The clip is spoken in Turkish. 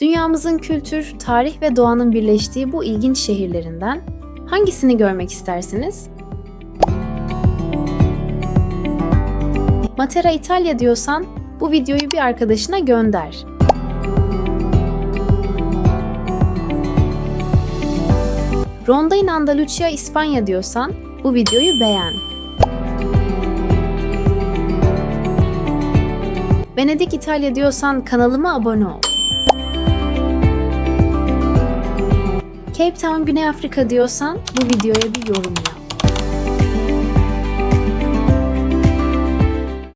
Dünyamızın kültür, tarih ve doğanın birleştiği bu ilginç şehirlerinden hangisini görmek istersiniz? Matera İtalya diyorsan bu videoyu bir arkadaşına gönder. Ronda in Andalucía İspanya diyorsan bu videoyu beğen. Venedik İtalya diyorsan kanalıma abone ol. Cape Town Güney Afrika diyorsan bu videoya bir yorum yap.